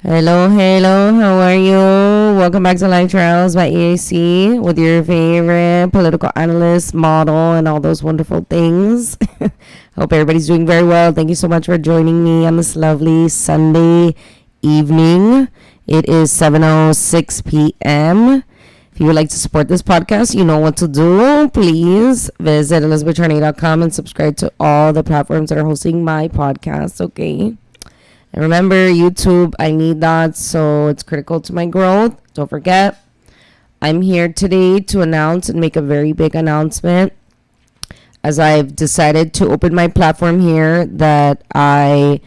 Hello, how are you? Welcome back to Life Trials by EAC with your favorite political analyst, model, and all those wonderful things. Hope everybody's doing very well. Thank you so much for joining me on this lovely Sunday evening. It is 7:06 p.m. If you would like to support this podcast, you know what to do. Please visit 𝒔𝒊𝒂𝒍𝒔 and subscribe to all the platforms that are hosting my podcast, okay? And remember, YouTube, I need that, so it's critical to my growth. Don't forget, I'm here today to announce and make a very big announcement, as I've decided to open my platform here that I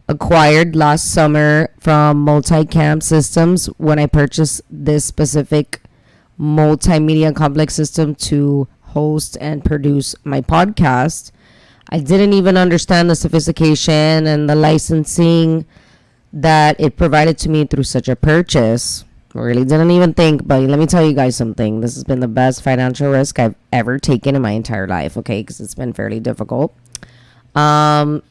acquired last summer from multicam systems when I purchased this specific multimedia complex system to host and produce my podcast. I didn't even understand the sophistication and the licensing that it provided to me through such a purchase. I really didn't even think, but let me tell you guys something. This has been the best financial risk I've ever taken in my entire life, okay, because it's been fairly difficult. I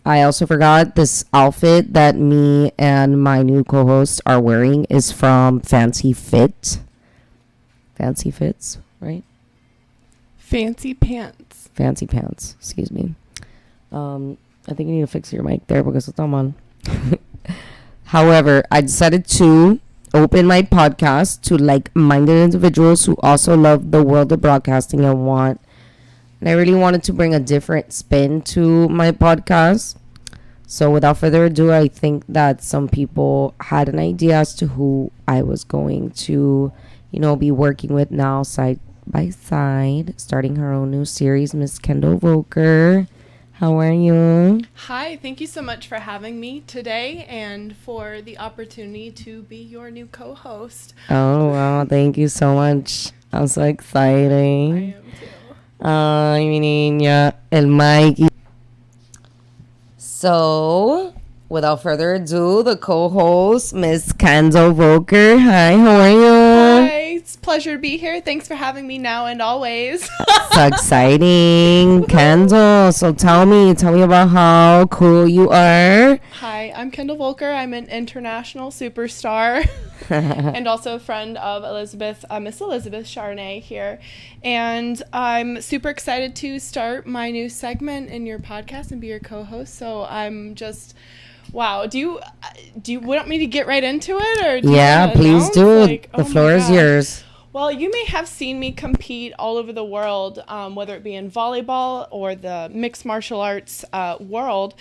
also forgot this outfit that me and my new co-host are wearing is from Fancy Fits, right? Fancy pants, excuse me. I think you need to fix your mic there because it's on. However, I decided to open my podcast to like-minded individuals who also love the world of broadcasting and I really wanted to bring a different spin to my podcast. So without further ado, I think that some people had an idea as to who I was going to, be working with now side by side, starting her own new series, Miss Kendahl Voelker. How are you? Hi, thank you so much for having me today and for the opportunity to be your new co-host. Oh, wow. Thank you so much. I'm so excited. I am too. Ay, mi niña, el Mikey. So, without further ado, the co-host, Miss Kendahl Voelker. Hi, how are you? Hi, it's a pleasure to be here. Thanks for having me now and always. So exciting. Kendahl, so tell me about how cool you are. Hi, I'm Kendahl Voelker. I'm an international superstar and also a friend of Miss Elizabeth Charnay here. And I'm super excited to start my new segment in your podcast and be your co-host. So I'm just... Wow. Do you want me to get right into it? Or please do. The floor is yours. Well, you may have seen me compete all over the world, whether it be in volleyball or the mixed martial arts world.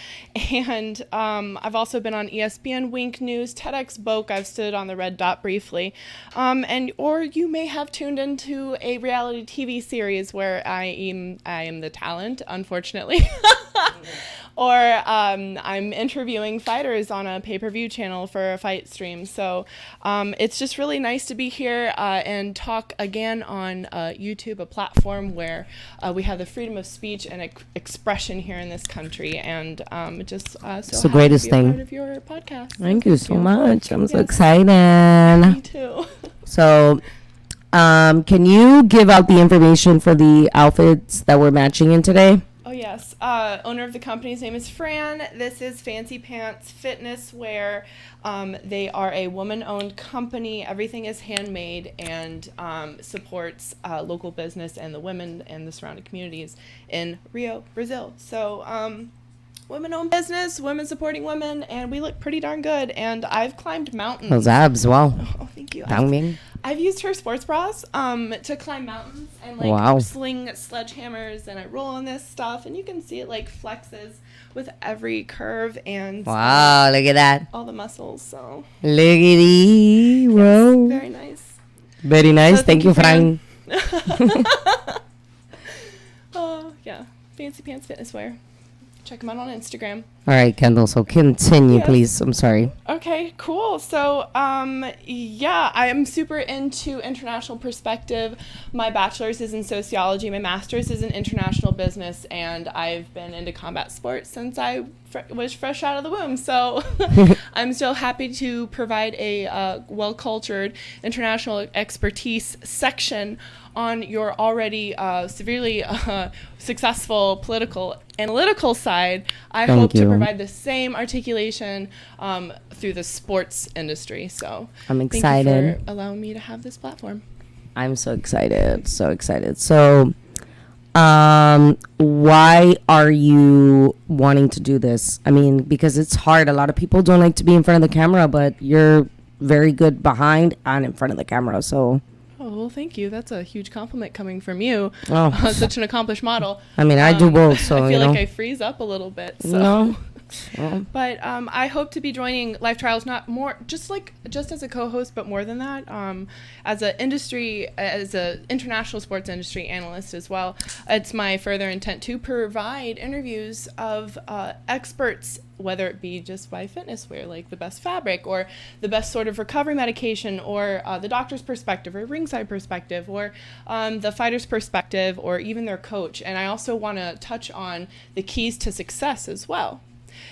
And I've also been on ESPN Wink News, TEDxBoke. I've stood on the red dot briefly. Or you may have tuned into a reality TV series where I am the talent, unfortunately. Or I'm interviewing fighters on a pay-per-view channel for a fight stream. So it's just really nice to be here and talk again on YouTube, a platform where we have the freedom of speech and expression here in this country. And just so it's the greatest thing. Part of your podcast. Thank you so much. I'm so excited. Me too. So can you give out the information for the outfits that we're matching in today? Oh, yes. Owner of the company's name is Fran. This is Fancy Pants Fitness Wear. They are a woman-owned company. Everything is handmade and supports local business and the women and the surrounding communities in Rio, Brazil. So women-owned business, women supporting women, and we look pretty darn good. And I've climbed mountains. Those abs, wow. Oh, thank you. I've used her sports bras to climb mountains and sling sledgehammers, and I roll on this stuff, and you can see it flexes with every curve and wow, look at that, all the muscles. So look at it, wow, very nice, very nice. So thank you, Fran. Yeah, Fancy Pants Fitness Wear. Check them out on Instagram. All right, Kendahl, so continue, please. I'm sorry. Okay, cool. So, I am super into international perspective. My bachelor's is in sociology. My master's is in international business. And I've been into combat sports since I was fresh out of the womb. So I'm still happy to provide a well-cultured international expertise section on your already severely successful political analytical side. I hope to provide the same articulation through the sports industry. So I'm thank excited. you for allowing me to have this platform. I'm so excited. So excited. So, why are you wanting to do this? I mean, because it's hard. A lot of people don't like to be in front of the camera, but you're very good behind and in front of the camera. So, Oh, well, thank you. That's a huge compliment coming from you. Oh. Such an accomplished model. I mean, I do both. So, I feel you know. like I freeze up a little bit. So. No. Well, But I hope to be joining Life Trials, not more just as a co-host, but more than that, as an international sports industry analyst as well. It's my further intent to provide interviews of experts, whether it be just by fitness wear, like the best fabric or the best sort of recovery medication, or the doctor's perspective or ringside perspective, or the fighter's perspective, or even their coach. And I also want to touch on the keys to success as well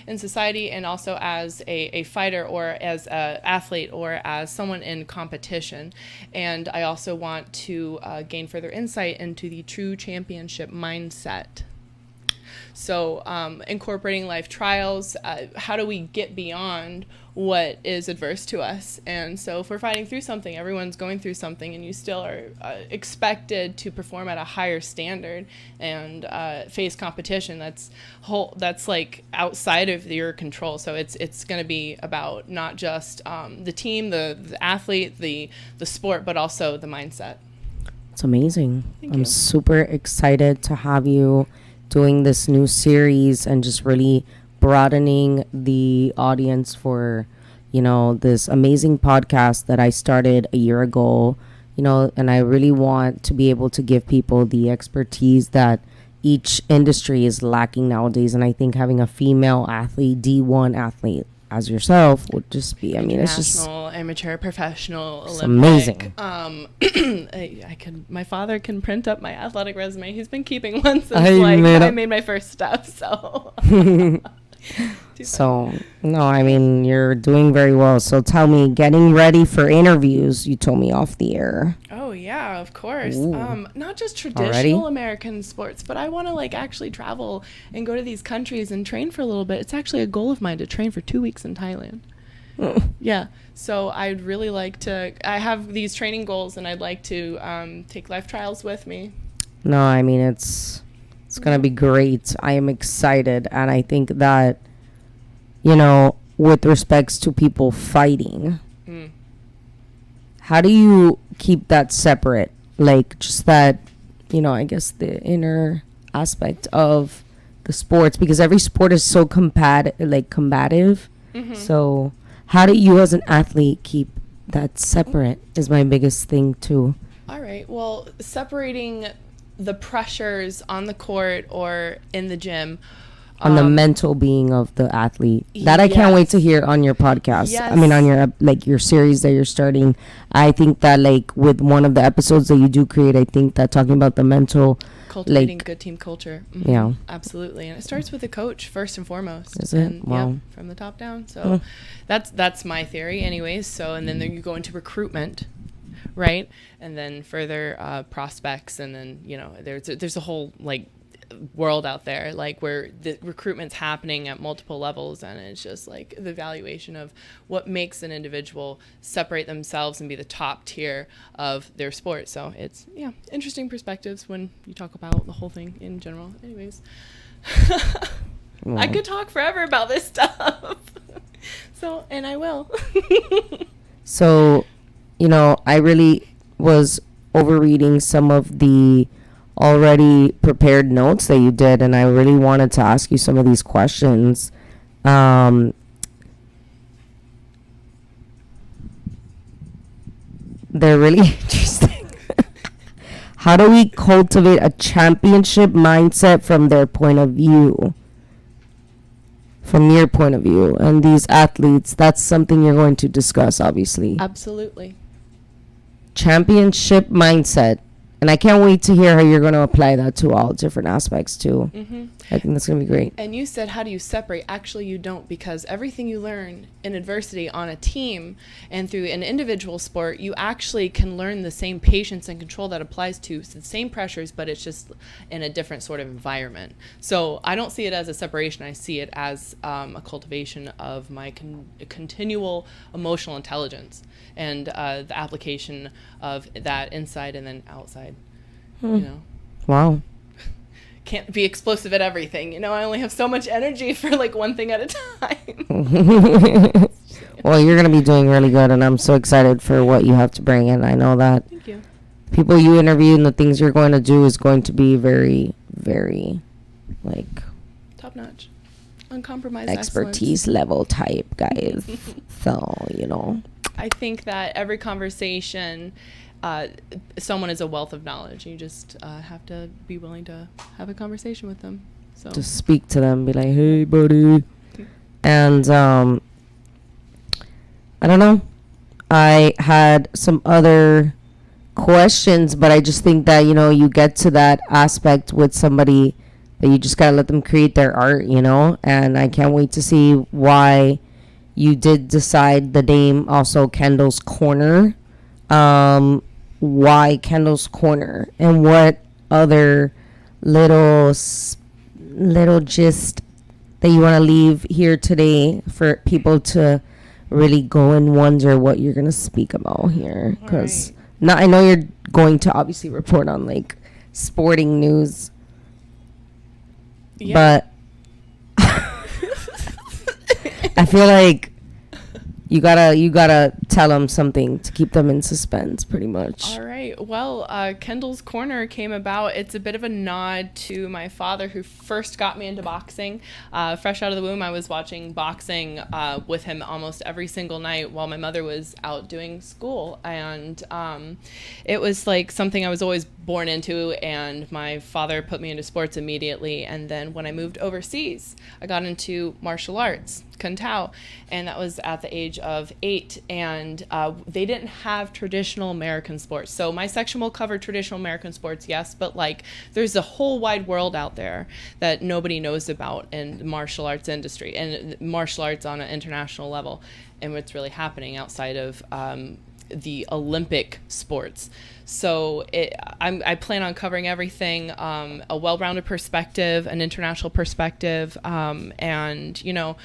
in society, and also as a fighter, or as an athlete, or as someone in competition. And I also want to gain further insight into the true championship mindset. So incorporating life trials, how do we get beyond what is adverse to us? And so if we're fighting through something, everyone's going through something, and you still are expected to perform at a higher standard and face competition that's like outside of your control. So it's going to be about not just the team, the athlete, the sport, but also the mindset. it's amazing. Thank I'm you. super excited to have you doing this new series and just really broadening the audience for, this amazing podcast that I started a year ago, and I really want to be able to give people the expertise that each industry is lacking nowadays. And I think having a female athlete, D1 athlete as yourself would just be, it's just International, amateur, professional, it's Olympic. amazing. My father can print up my athletic resume. He's been keeping one since I made my first step. So, So, no, you're doing very well. So tell me, getting ready for interviews, you told me off the air. oh yeah, of course. Ooh. Not just traditional American sports, but I want to actually travel and go to these countries and train for a little bit. It's actually a goal of mine to train for 2 weeks in Thailand. Yeah, so I'd really like to. I have these training goals, and I'd like to take life trials with me. No, it's going to be great. I am excited. And I think that, with respects to people fighting, how do you keep that separate? Like, just that, I guess the inner aspect of the sports, because every sport is so combative. Mm-hmm. So how do you as an athlete keep that separate is my biggest thing too. All right. Well, separating the pressures on the court or in the gym. On the mental being of the athlete. That I can't wait to hear on your podcast. Yes. On your your series that you're starting. I think that with one of the episodes that you do create, I think that talking about the mental, cultivating good team culture. Mm-hmm. Yeah. Absolutely. And it starts with a coach first and foremost. Is it? And, Wow. yeah, from the top down. So that's my theory anyways. So, and then you go into recruitment, right? And then further prospects, and then, there's a whole world out there where the recruitment's happening at multiple levels, and it's just the evaluation of what makes an individual separate themselves and be the top tier of their sport. So it's interesting perspectives when you talk about the whole thing in general. Anyways, I could talk forever about this stuff. So, and I will. So, I really was overreading some of the already prepared notes that you did, and I really wanted to ask you some of these questions. They're really interesting. How do we cultivate a championship mindset from their point of view? From your point of view, and these athletes, that's something you're going to discuss, obviously. Absolutely. Championship mindset. And I can't wait to hear how you're going to apply that to all different aspects too. Mm-hmm. I think that's going to be great. And you said, how do you separate? Actually, you don't, because everything you learn in adversity on a team and through an individual sport, you actually can learn the same patience and control that applies to the same pressures, but it's just in a different sort of environment. So I don't see it as a separation. I see it as a cultivation of my continual emotional intelligence and the application of that inside and then outside. You know. Wow. Can't be explosive at everything. You know, I only have so much energy for like one thing at a time. Well, you're going to be doing really good, and I'm so excited for what you have to bring in. I know that Thank you. people you interview and the things you're going to do is going to be very, very, like, Top notch. Uncompromised expertise excellence. level type guys. So, you know. I think that every conversation, someone is a wealth of knowledge. You just have to be willing to have a conversation with them. So Just speak to them, be like, hey, buddy. And I don't know. I had some other questions, but I just think that, you know, you get to that aspect with somebody that you just got to let them create their art, you know? And I can't wait to see why you did decide the name also Kendahls Corner. Why Kendahls Corner, and what other little gist that you want to leave here today for people to really go and wonder what you're going to speak about here, because I know you're going to obviously report on like sporting news, but I feel like you gotta tell them something to keep them in suspense, pretty much. All right. Well, Kendahls Corner came about. It's a bit of a nod to my father, who first got me into boxing. Fresh out of the womb, I was watching boxing with him almost every single night while my mother was out doing school. And it was like something I was always born into, and my father put me into sports immediately. And then when I moved overseas, I got into martial arts, Kendahl, and that was at the age of 8. And they didn't have traditional American sports. So my section will cover traditional American sports, yes, but like there's a whole wide world out there that nobody knows about in the martial arts industry and martial arts on an international level, and what's really happening outside of the Olympic sports. So I plan on covering everything, a well-rounded perspective, an international perspective, and, you know,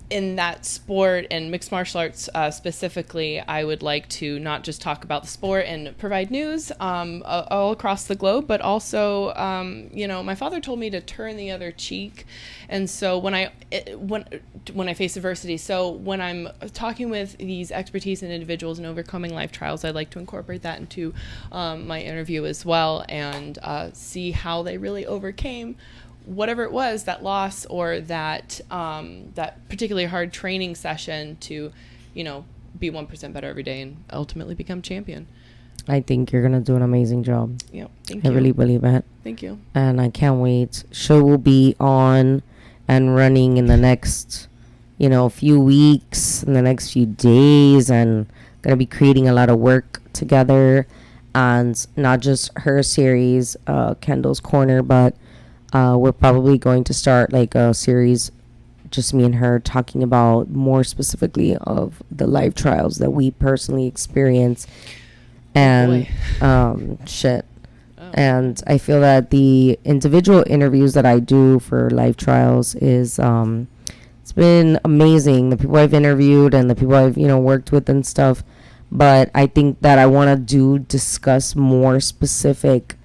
in that sport and mixed martial arts specifically, I would like to not just talk about the sport and provide news all across the globe, but also, you know, my father told me to turn the other cheek. And so when I face adversity, so when I'm talking with these expertise and individuals and overcoming life trials, I'd like to incorporate that into my interview as well, and see how they really overcame whatever it was, that loss or that particularly hard training session, to, you know, be 1% better every day and ultimately become champion. I think you're gonna do an amazing job. Yeah, thank you. I really believe it. Thank you. And I can't wait. Show will be on and running in the next, you know, few weeks, in the next few days, and gonna be creating a lot of work together, and not just her series, Kendahls Corner, but we're probably going to start like a series, just me and her, talking about more specifically of the life trials that we personally experience. And shit. Oh. And I feel that the individual interviews that I do for life trials is it's been amazing, the people I've interviewed and the people I've, you know, worked with and stuff. But I think that I want to discuss more specific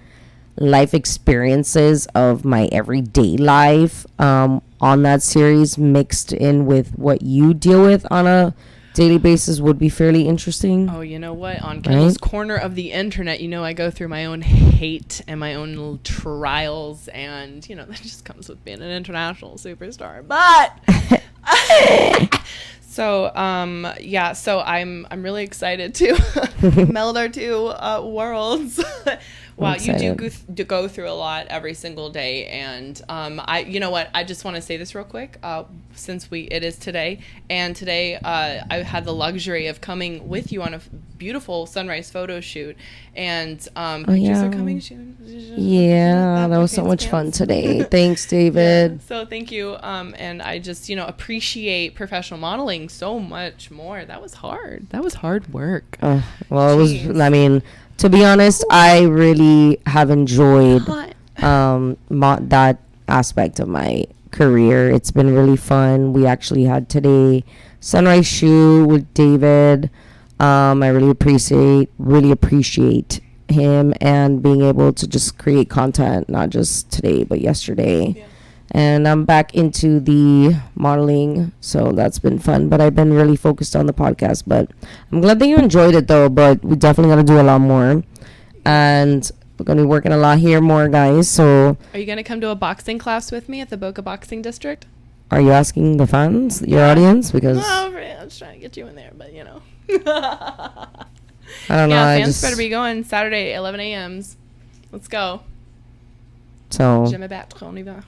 life experiences of my everyday life on that series, mixed in with what you deal with on a daily basis, would be fairly interesting. Oh, you know what? On Kendahls Corner of the internet, you know, I go through my own hate and my own little trials, and, you know, that just comes with being an international superstar. But so so I'm really excited to meld our two worlds Wow, you do excited. go through a lot every single day, and you know what? I just want to say this real quick, since it is today, and today I had the luxury of coming with you on a beautiful sunrise photo shoot, and pictures are coming soon. Yeah, that was so much fun today. Thanks, David. Yeah, so thank you, and I just appreciate professional modeling so much more. That was hard. That was hard work. Well, it was. I mean, to be honest, I really have enjoyed that aspect of my career. It's been really fun. We actually had today sunrise shoot with David. I really appreciate him and being able to just create content, not just today but yesterday. Yeah. And I'm back into the modeling, so that's been fun. But I've been really focused on the podcast. But I'm glad that you enjoyed it, though. But we definitely got to do a lot more. And we're going to be working a lot here more, guys. So are you going to come to a boxing class with me at the Boca Boxing District? Are you asking the fans, your audience? Because I was trying to get you in there, but I don't know. Yeah, fans better be going Saturday, 11 a.m.s. Let's go. So 𝒔𝒊𝒂𝒍𝒔.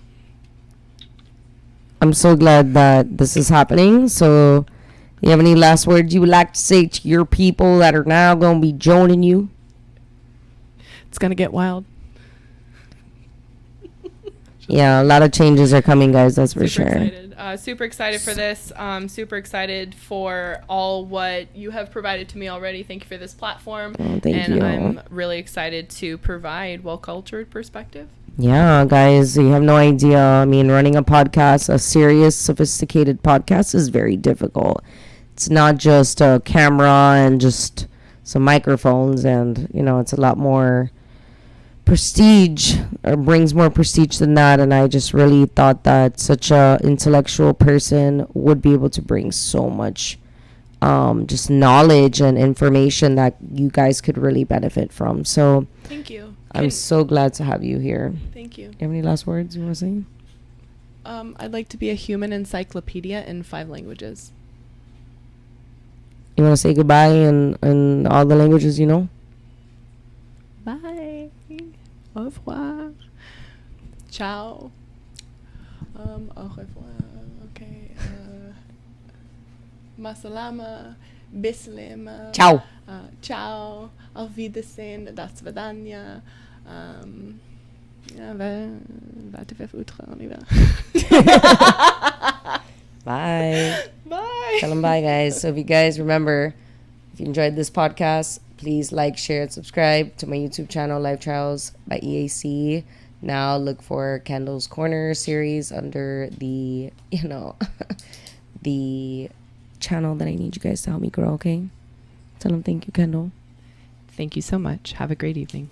I'm so glad that this is happening. So you have any last words you would like to say to your people that are now going to be joining you? It's going to get wild. Yeah, a lot of changes are coming, guys. That's for sure. Excited. Super excited for this. Super excited for all what you have provided to me already. Thank you for this platform. Thank you. And I'm really excited to provide well-cultured perspective. Yeah, guys, you have no idea. I mean, running a podcast, a serious, sophisticated podcast is very difficult. It's not just a camera and just some microphones, and, it's a lot more prestige, or brings more prestige than that. And I just really thought that such a intellectual person would be able to bring so much just knowledge and information that you guys could really benefit from. So thank you. I'm so glad to have you here. Thank you. You have any last words you want to say? I'd like to be a human encyclopedia in 5 languages. You want to say goodbye in all the languages you know? Bye. Au revoir. Ciao. Au revoir. Okay. Masalama. Bislima. Ciao. Ciao. Auf Wiedersehen. Das Vidania. 𝒂𝒊𝒔𝒕𝒚. Bye. Bye. Tell them bye, guys. So if you guys remember, if you enjoyed this podcast, please like, share, and subscribe to my YouTube channel, Life Trials by EAC. Now look for Kendahls Corner series under the, the channel that I need you guys to help me grow, okay? Tell them thank you, Kendahl. Thank you so much. Have a great evening.